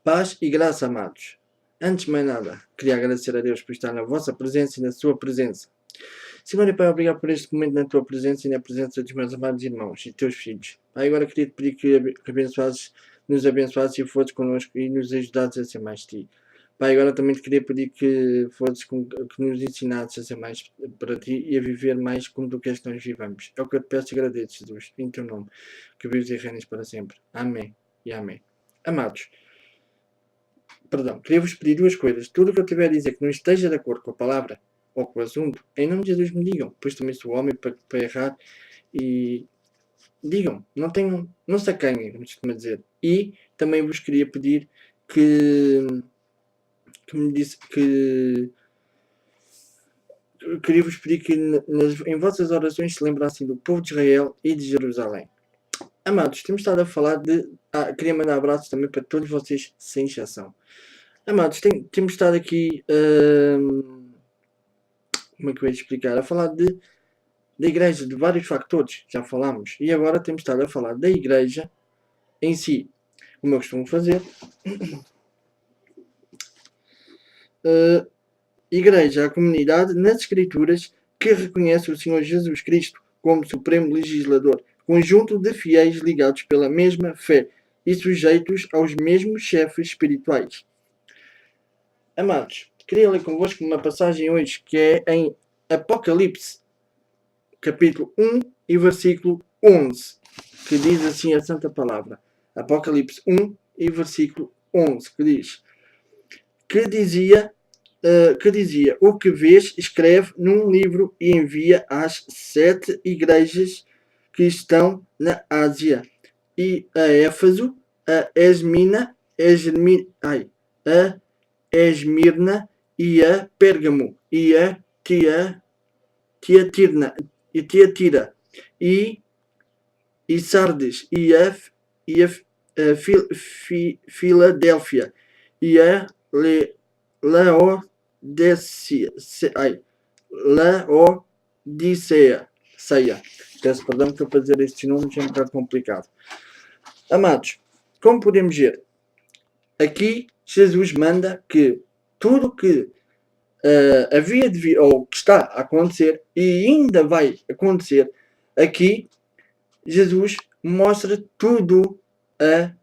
Paz e graça, amados. Antes de mais nada, queria agradecer a Deus por estar na vossa presença e na sua presença. Senhor e Pai, obrigado por este momento na tua presença e na presença dos meus amados irmãos e teus filhos. Pai, agora queria te pedir que nos abençoasses e fosses connosco e nos ajudasses a ser mais ti. Pai, agora também te queria pedir que que nos ensinasses a ser mais para ti e a viver mais como tu queres que nós vivamos. É o que eu te peço e agradeço, Jesus, em teu nome, que vives e reinas para sempre. Amém e amém. Amados, queria-vos pedir duas coisas. Tudo o que eu tiver a dizer que não esteja de acordo com a palavra ou com o assunto, em nome de Jesus me digam, pois também sou homem para errar, e digam, não se acanhem, como costuma dizer. E também vos queria pedir que me disse que queria-vos pedir que em vossas orações se lembrassem do povo de Israel e de Jerusalém. Amados, temos estado a falar de... queria mandar abraços também para todos vocês, sem exceção. Amados, temos estado aqui... como é que eu ia explicar? A falar da igreja, de vários fatores, já falámos. E agora temos estado a falar da igreja em si. Como eu costumo fazer. Igreja, a comunidade nas Escrituras que reconhece o Senhor Jesus Cristo como Supremo Legislador. Conjunto de fiéis ligados pela mesma fé e sujeitos aos mesmos chefes espirituais. Amados, queria ler convosco uma passagem hoje que é em Apocalipse, capítulo 1 e versículo 11, que diz assim a Santa Palavra. Apocalipse 1 e versículo 11, que dizia, o que vês, escreve num livro e envia às 7 igrejas que estão na Ásia, e a Éfeso, a Esmirna e a Pérgamo e a Tiatira e Sardes e a Filadélfia e a Laodiceia. Peço perdão que eu para dizer estes nomes é um bocado complicado. Amados, como podemos ver, aqui Jesus manda que tudo que havia de vir, ou que está a acontecer e ainda vai acontecer, aqui Jesus mostra tudo a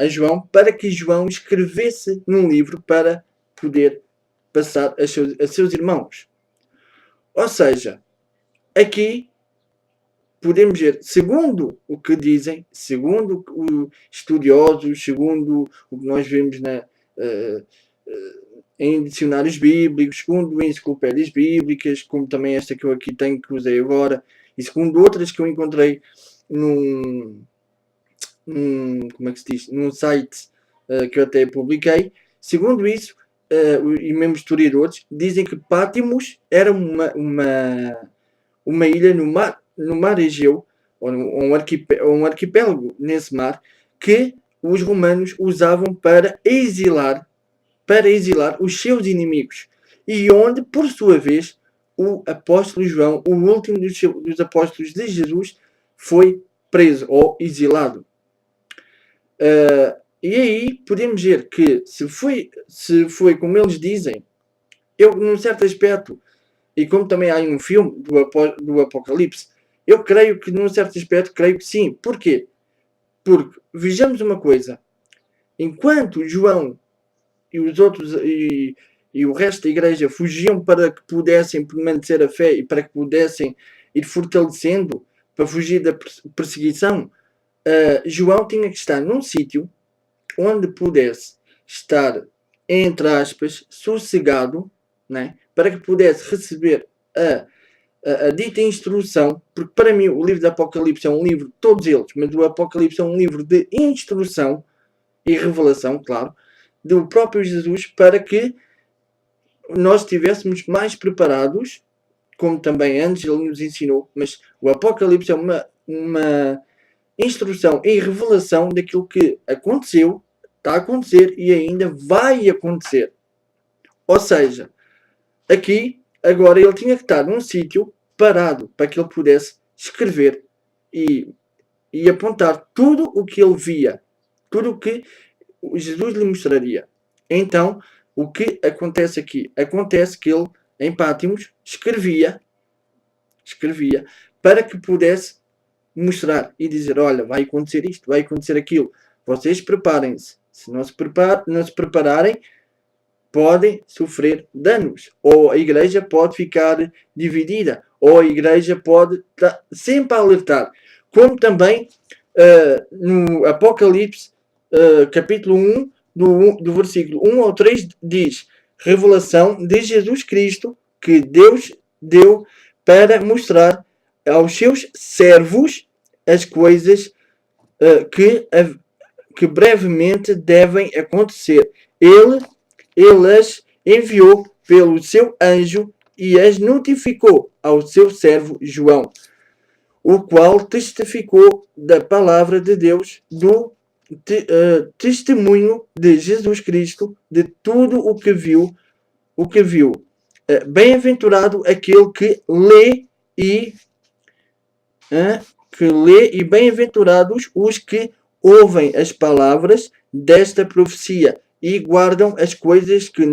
João, para que João escrevesse num livro para poder passar a seus irmãos. Ou seja, aqui podemos ver, segundo o que dizem, segundo os estudiosos, segundo o que nós vemos em dicionários bíblicos, segundo enciclopédias bíblicas, como também esta que eu aqui tenho, que usei agora, e segundo outras que eu encontrei como é que se diz? Num site que eu até publiquei. Segundo isso, e mesmo historiadores, dizem que Pátimos era uma ilha no mar Egeu, ou um arquipélago nesse mar, que os romanos usavam para exilar os seus inimigos, e onde, por sua vez, o apóstolo João, o último dos apóstolos de Jesus, foi preso ou exilado. E aí podemos ver que se foi como eles dizem, eu num certo aspecto, e como também há um filme do Apocalipse, eu creio que num certo aspecto, creio que sim. Porquê? Porque, vejamos uma coisa, enquanto João e os outros e o resto da igreja fugiam para que pudessem permanecer a fé e para que pudessem ir fortalecendo para fugir da perseguição, João tinha que estar num sítio onde pudesse estar, entre aspas, sossegado, né, para que pudesse receber a dita instrução, porque para mim o livro do Apocalipse é um livro, todos eles, mas o Apocalipse é um livro de instrução e revelação, claro, do próprio Jesus, para que nós estivéssemos mais preparados, como também antes ele nos ensinou, mas o Apocalipse é uma instrução e revelação daquilo que aconteceu, está a acontecer e ainda vai acontecer. Ou seja, aqui, agora ele tinha que estar num sítio parado para que ele pudesse escrever e apontar tudo o que ele via, tudo o que Jesus lhe mostraria. Então, o que acontece aqui? Acontece que ele, em Pátimos, escrevia para que pudesse mostrar e dizer, olha, vai acontecer isto, vai acontecer aquilo. Vocês preparem-se. Se não se prepararem, podem sofrer danos. Ou a igreja pode ficar dividida. Ou a igreja pode estar sempre a alertar. Como também no Apocalipse, capítulo 1, do versículo 1 ao 3, diz revelação de Jesus Cristo que Deus deu para mostrar aos seus servos as coisas que brevemente devem acontecer. Ele as enviou pelo seu anjo e as notificou ao seu servo João, o qual testificou da palavra de Deus, do testemunho de Jesus Cristo, de tudo o que viu. Bem-aventurado aquele que lê e bem-aventurados os que ouvem as palavras desta profecia e guardam as coisas que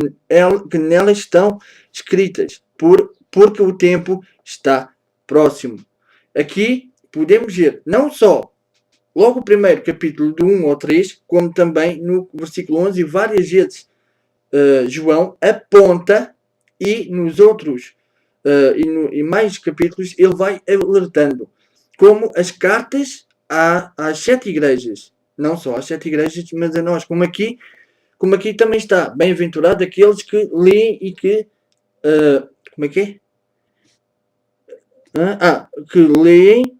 nela estão escritas, porque o tempo está próximo. Aqui podemos ver não só logo o primeiro capítulo do 1 ao 3, como também no versículo 11, várias vezes João aponta, e nos outros e mais capítulos ele vai alertando, como as cartas às 7 igrejas, não só às 7 igrejas, mas a nós, como aqui também está, bem-aventurado aqueles que leem e que como é que é? Que leem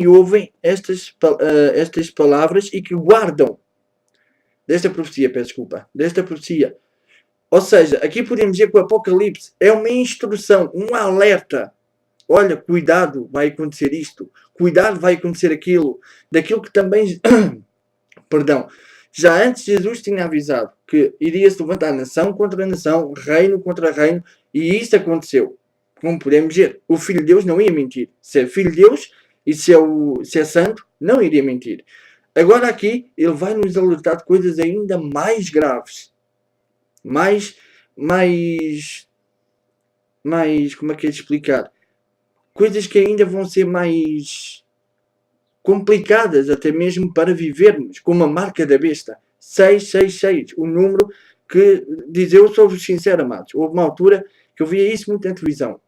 e ouvem estas palavras e que guardam desta profecia, desta profecia. Ou seja, aqui podemos dizer que o Apocalipse é uma instrução, um alerta. Olha, cuidado, vai acontecer isto. Cuidado, vai acontecer aquilo. Daquilo que também... Perdão. Já antes Jesus tinha avisado que iria se levantar nação contra nação, reino contra reino, e isso aconteceu. Como podemos ver, o Filho de Deus não ia mentir. Se é Filho de Deus e se é santo, não iria mentir. Agora aqui, ele vai nos alertar de coisas ainda mais graves. Mais, como é que é de explicar? Coisas que ainda vão ser mais complicadas, até mesmo para vivermos, como a marca da besta. 666, o número que diz, eu sou-vos sincero, amados. Houve uma altura que eu via isso muito na televisão.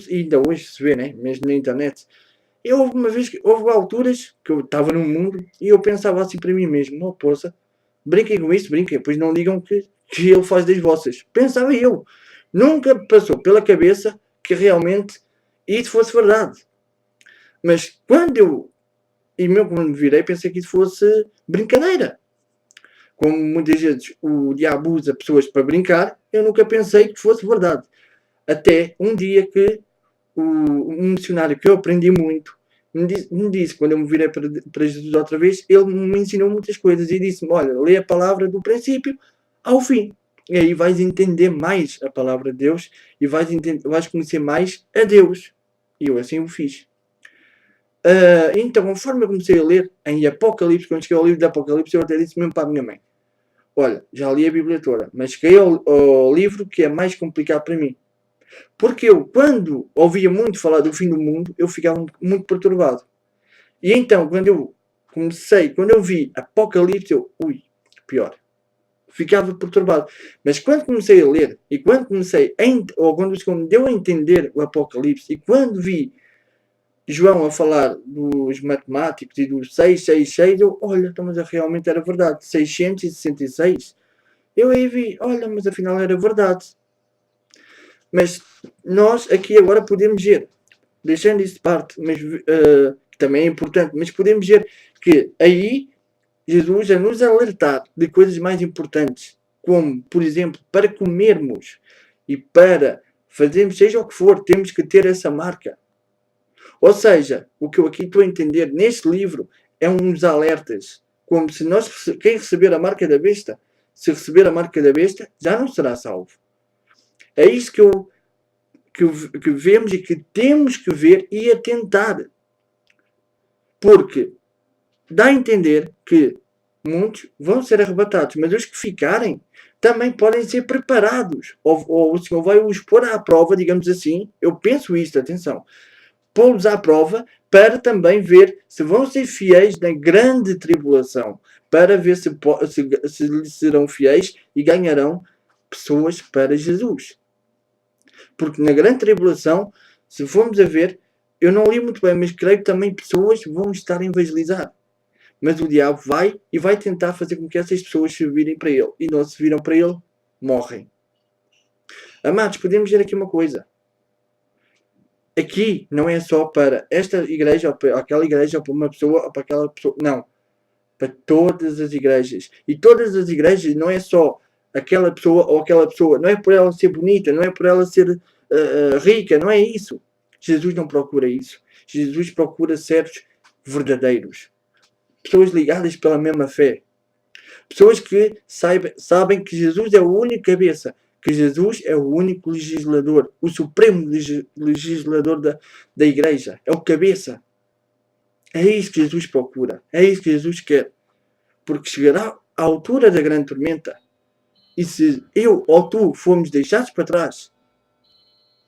Ainda hoje se vê, né? Mesmo na internet. Houve alturas que eu estava no mundo e eu pensava assim para mim mesmo, não, poça, brinquem com isso, brinquem, pois não digam que ele faz das vossas. Pensava eu. Nunca passou pela cabeça que realmente isso fosse verdade. Mas quando me virei, pensei que isso fosse brincadeira. Como muitas vezes o diabo usa pessoas para brincar, eu nunca pensei que fosse verdade. Até um dia que um missionário que eu aprendi muito me disse, quando eu me virei para Jesus outra vez, ele me ensinou muitas coisas e disse-me, olha, lê a palavra do princípio ao fim. E aí vais entender mais a palavra de Deus e vais conhecer mais a Deus. E eu assim o fiz. Então, conforme eu comecei a ler em Apocalipse, quando cheguei ao livro de Apocalipse, eu até disse mesmo para a minha mãe, olha, já li a Bíblia toda, mas cheguei ao livro que é mais complicado para mim. Porque eu, quando ouvia muito falar do fim do mundo, eu ficava muito perturbado. E então, quando eu vi Apocalipse, pior. Ficava perturbado. Mas quando comecei a ler, e quando quando o Senhor me deu a entender o Apocalipse, e quando vi João a falar dos matemáticos e dos 666, olha, mas realmente era verdade. 666. Eu aí vi, olha, mas afinal era verdade. Mas nós aqui agora podemos ver, deixando isso de parte, mas que também é importante, mas podemos ver que aí Jesus a nos alertar de coisas mais importantes, como, por exemplo, para comermos e para fazermos seja o que for, temos que ter essa marca. Ou seja, o que eu aqui estou a entender neste livro é uns alertas, como se quem receber a marca da besta, se receber a marca da besta, já não será salvo. É isso que vemos e que temos que ver e atentar. Porque dá a entender que muitos vão ser arrebatados, mas os que ficarem também podem ser preparados. Ou o Senhor vai os pôr à prova, digamos assim. Eu penso isto, atenção. Pô-los à prova para também ver se vão ser fiéis na grande tribulação. Para ver se lhe serão fiéis e ganharão pessoas para Jesus. Porque na grande tribulação, se formos a ver, eu não li muito bem, mas creio que também pessoas vão estar a evangelizar. Mas o diabo vai tentar fazer com que essas pessoas se virem para ele. E não se viram para ele, morrem. Amados, podemos ver aqui uma coisa. Aqui não é só para esta igreja, ou para aquela igreja, ou para uma pessoa, ou para aquela pessoa. Não. Para todas as igrejas. E todas as igrejas não é só aquela pessoa ou aquela pessoa. Não é por ela ser bonita, não é por ela ser rica, não é isso. Jesus não procura isso. Jesus procura servos verdadeiros. Pessoas ligadas pela mesma fé. Pessoas que sabem que Jesus é o único cabeça, que Jesus é o único legislador, o supremo legislador da igreja. É o cabeça. É isso que Jesus procura. É isso que Jesus quer. Porque chegará à altura da grande tormenta. E se eu ou tu formos deixados para trás,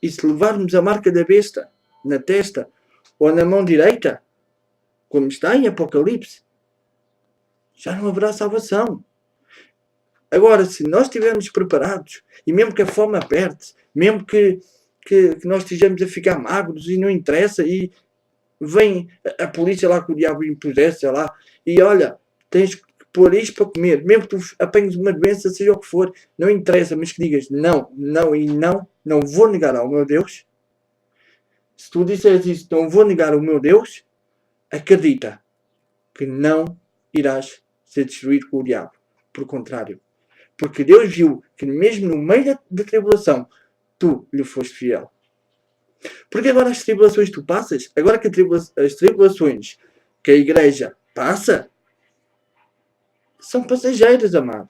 e se levarmos a marca da besta na testa ou na mão direita, como está em Apocalipse, já não haverá salvação. Agora, se nós estivermos preparados, e mesmo que a fome aperte, mesmo que nós estejamos a ficar magros e não interessa, e vem a polícia lá com o diabo impudece lá, e olha, tens que pôr isto para comer, mesmo que tu apanhes uma doença, seja o que for, não interessa, mas que digas não, não e não vou negar ao meu Deus. Se tu disseres isso, não vou negar ao meu Deus, acredita que não irás ser destruído com o diabo. Por contrário. Porque Deus viu que mesmo no meio da tribulação, tu lhe foste fiel. Porque agora as tribulações que tu passas, agora que as tribulações que a igreja passa, são passageiras, amado.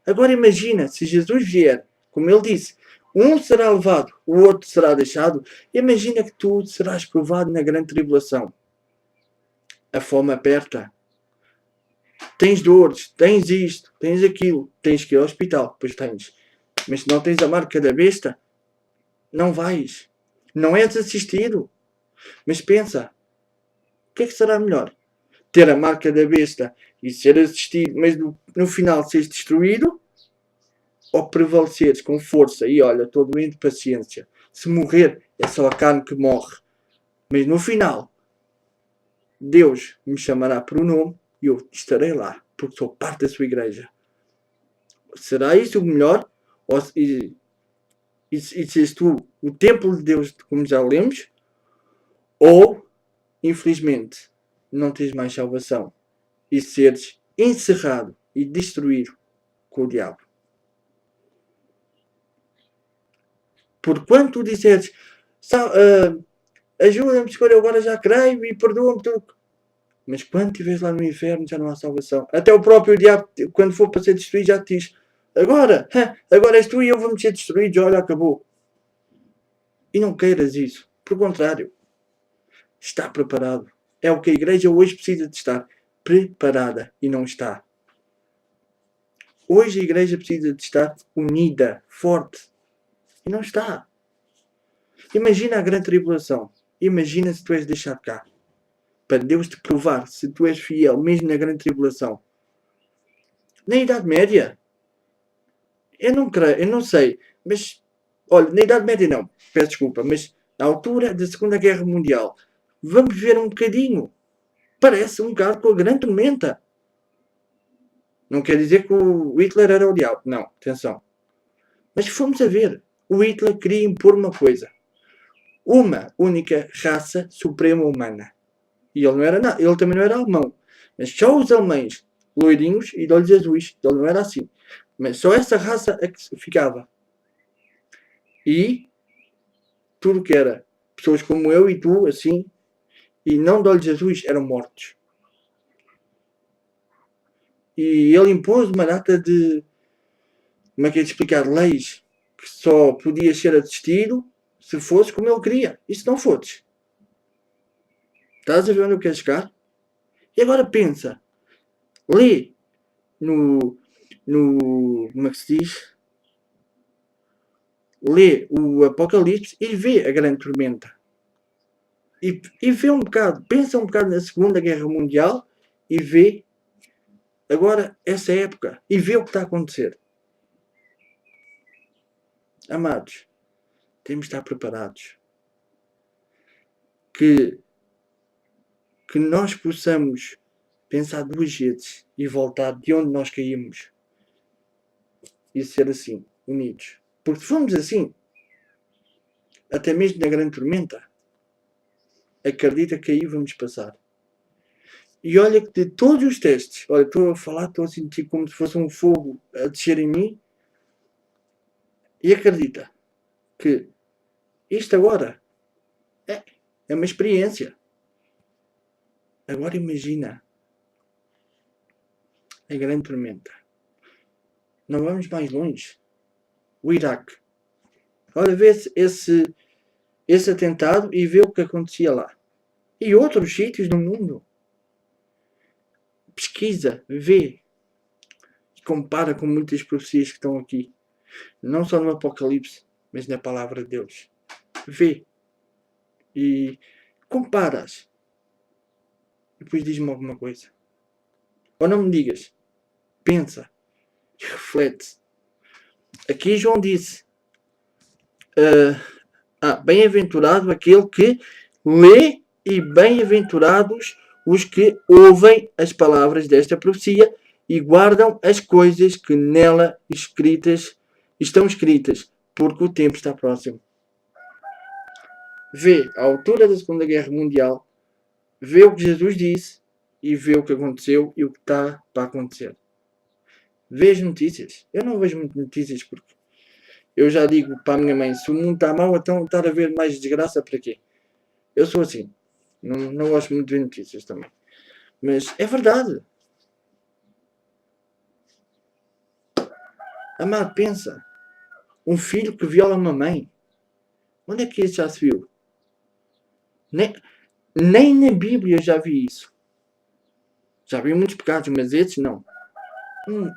Agora imagina, se Jesus vier, como ele disse, um será levado, o outro será deixado. Imagina que tu serás provado na grande tribulação. A fome aperta. Tens dores, tens isto, tens aquilo, tens que ir ao hospital, pois tens. Mas se não tens a marca da besta, não vais. Não és assistido. Mas pensa, o que é que será melhor? Ter a marca da besta e ser assistido, mas no final seres destruído? Ou prevaleceres com força e olha, estou doente, paciência. Se morrer, é só a carne que morre. Mas no final, Deus me chamará por um nome e eu estarei lá, porque sou parte da sua igreja. Será isso o melhor? E seres tu o templo de Deus, como já lemos? Ou, infelizmente, não tens mais salvação e seres encerrado e destruído com o diabo? Por quanto tu disseres, ajuda-me, Senhor, eu agora já creio e perdoa-me tudo. Mas quando estiveres lá no inferno já não há salvação. Até o próprio diabo, quando for para ser destruído, já te diz, agora és tu e eu vamos ser destruídos, olha, acabou. E não queiras isso. Por contrário, está preparado. É o que a igreja hoje precisa de estar preparada e não está. Hoje a igreja precisa de estar unida, forte. E não está. Imagina a grande tribulação. Imagina se tu és deixado cá. Para Deus te provar se tu és fiel, mesmo na grande tribulação. Na Idade Média. Eu não creio, eu não sei. Mas, olha, na Idade Média não. Peço desculpa. Mas na altura da Segunda Guerra Mundial. Vamos ver um bocadinho. Parece um bocado com a grande tormenta. Não quer dizer que o Hitler era o diabo. Não, atenção. Mas fomos a ver. O Hitler queria impor uma coisa. Uma única raça suprema humana. E ele não era nada. Ele também não era alemão. Mas só os alemães, loirinhos e de olhos azuis. Ele não era assim. Mas só essa raça é que ficava. E tudo que era pessoas como eu e tu, assim, e não de olhos azuis, eram mortos. E ele impôs uma data de, como é que é de explicar, leis, que só podia ser assistido se fosse como ele queria. E se não fosses? Estás a ver onde eu quero chegar? E agora pensa, lê no como é que se diz? Lê o Apocalipse e vê a grande tormenta. E vê um bocado, pensa um bocado na Segunda Guerra Mundial e vê agora essa época e vê o que está a acontecer. Amados, temos de estar preparados. Que nós possamos pensar duas vezes e voltar de onde nós caímos e ser assim, unidos. Porque se formos assim, até mesmo na grande tormenta, acredita que aí vamos passar. E olha que de todos os testes, olha, estou a falar, estou a sentir como se fosse um fogo a descer em mim, e acredita que isto agora é uma experiência. Agora imagina a grande tormenta. Não vamos mais longe. O Iraque. Olha, vê esse atentado e vê o que acontecia lá. E outros sítios do mundo. Pesquisa, vê e compara com muitas profecias que estão aqui. Não só no Apocalipse, mas na Palavra de Deus. Vê e comparas. E depois diz-me alguma coisa. Ou não me digas. Pensa. E reflete. Aqui João disse. Bem-aventurado aquele que lê e bem-aventurados os que ouvem as palavras desta profecia e guardam as coisas que nela estão escritas, porque o tempo está próximo. Vê a altura da Segunda Guerra Mundial, vê o que Jesus disse e vê o que aconteceu e o que está para acontecer. Vê as notícias. Eu não vejo muitas notícias porque eu já digo para a minha mãe, se o mundo está mau, então estar a ver mais desgraça para quê? Eu sou assim. Não gosto muito de ver notícias também. Mas é verdade. Amado, pensa. Um filho que viola uma mãe. Onde é que isso já se viu? Nem na Bíblia já vi isso. Já vi muitos pecados, mas esses não.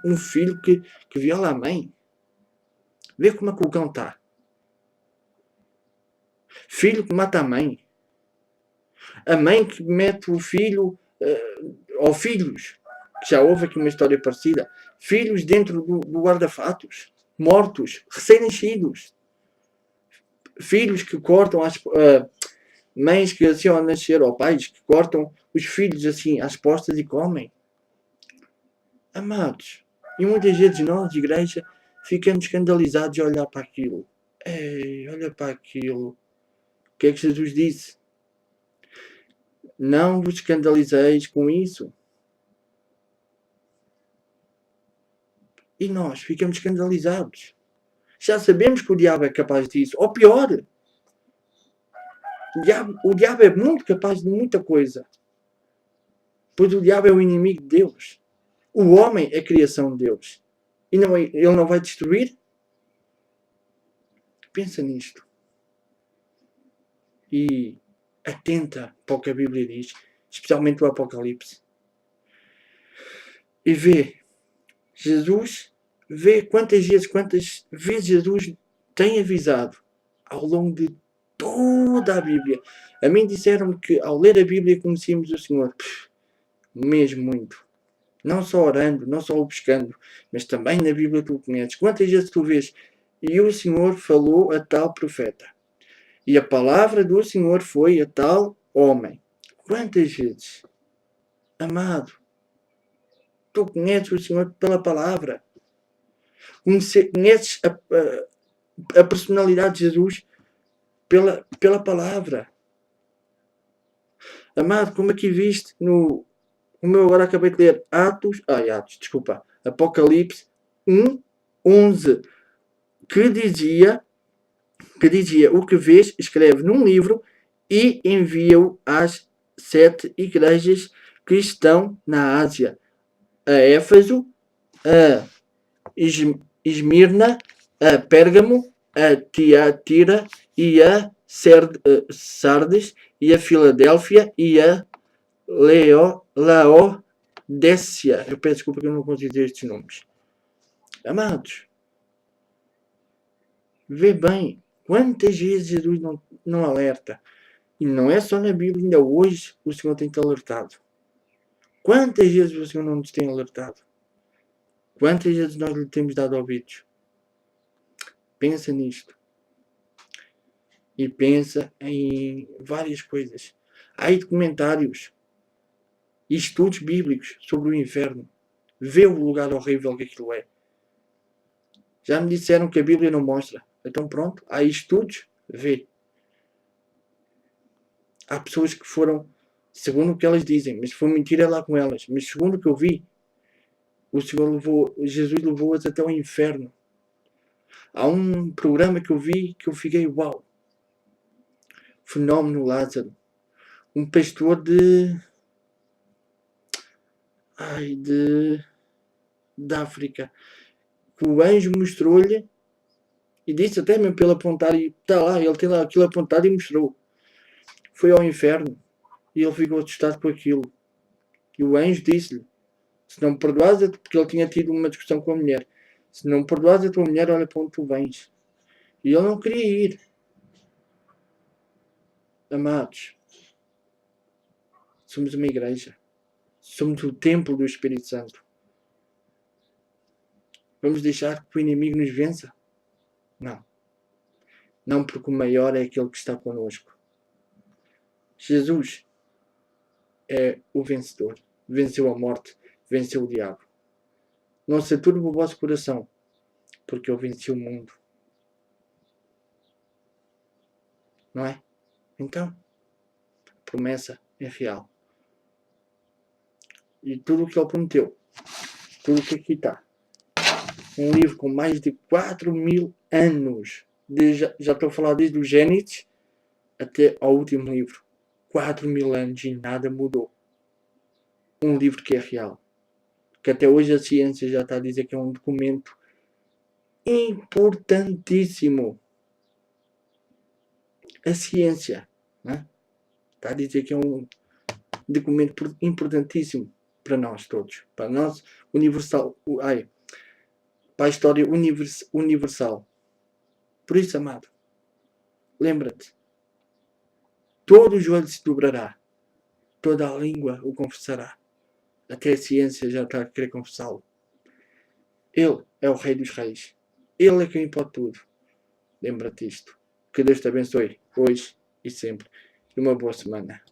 Um filho que viola a mãe. Vê como é que o cão está. Filho que mata a mãe. A mãe que mete o filho... ou filhos. Já houve aqui uma história parecida. Filhos dentro do guarda-fatos. Mortos. Recém-nascidos. Filhos que cortam as... mães que assim ao nascer, ou pais que cortam os filhos assim às postas e comem. Amados, e muitas vezes nós, de igreja, ficamos escandalizados a olhar para aquilo. Ei, olha para aquilo. O que é que Jesus disse? Não vos escandalizeis com isso. E nós ficamos escandalizados. Já sabemos que o diabo é capaz disso. Ou pior, o diabo é muito capaz de muita coisa. Pois o diabo é o inimigo de Deus. O homem é a criação de Deus. E ele não vai destruir? Pensa nisto. E atenta para o que a Bíblia diz, especialmente o Apocalipse. E vê quantas vezes Jesus tem avisado ao longo de toda a Bíblia. A mim disseram-me que ao ler a Bíblia conhecíamos o Senhor. Mesmo muito. Não só orando, não só o buscando, mas também na Bíblia tu o conheces. Quantas vezes tu vês? E o Senhor falou a tal profeta. E a palavra do Senhor foi a tal homem. Quantas vezes? Amado, tu conheces o Senhor pela palavra. Conheces a personalidade de Jesus pela palavra. Amado, como aqui viste como eu agora acabei de ler Apocalipse 1:11, que dizia o que vês, escreve num livro e envia-o às 7 igrejas que estão na Ásia, a Éfeso, a Esmirna, a Pérgamo, a Tiatira e a Sardes, e a Filadélfia e a Laodécia. Eu peço desculpa que eu não consigo dizer estes nomes. Amados, vê bem quantas vezes Jesus não alerta. E não é só na Bíblia, ainda hoje o Senhor tem-te alertado. Quantas vezes o Senhor não nos tem alertado? Quantas vezes nós lhe temos dado ouvidos? Pensa nisto. E pensa em várias coisas. Há aí documentários e estudos bíblicos sobre o inferno. Vê o lugar horrível que aquilo é. Já me disseram que a Bíblia não mostra. Então pronto, há estudos, vê. Há pessoas que foram, segundo o que elas dizem, mas foi mentira lá com elas. Mas segundo o que eu vi, Jesus levou-as até o inferno. Há um programa que eu vi que eu fiquei, uau. Fenómeno Lázaro. Um pastor da África. Que o anjo mostrou-lhe e disse até mesmo pelo apontar e está lá, ele tem lá aquilo apontado e mostrou. Foi ao inferno e ele ficou assustado com aquilo. E o anjo disse-lhe, se não me perdoares, porque ele tinha tido uma discussão com a mulher, se não me perdoares a tua mulher, olha para onde tu vens. E ele não queria ir. Amados, somos uma igreja. Somos o templo do Espírito Santo. Vamos deixar que o inimigo nos vença? Não. Não, porque o maior é aquele que está connosco. Jesus é o vencedor. Venceu a morte, venceu o diabo. Não se turbe o vosso coração, porque eu venci o mundo. Não é? Então, a promessa é real. E tudo o que ele prometeu, tudo o que aqui está. Um livro com mais de 4.000 anos. Já estou a falar desde o Gênesis até ao último livro. 4.000 anos e nada mudou. Um livro que é real. Que até hoje a ciência já está a dizer que é um documento importantíssimo. A ciência, né, está a dizer que é um documento importantíssimo para nós todos. Para nós, universal. Para a história universal. Por isso, amado, lembra-te. Todo o joelho se dobrará. Toda a língua o confessará. Até a ciência já está a querer confessá-lo. Ele é o Rei dos Reis. Ele é quem pode tudo. Lembra-te disto. Que Deus te abençoe hoje e sempre. E uma boa semana.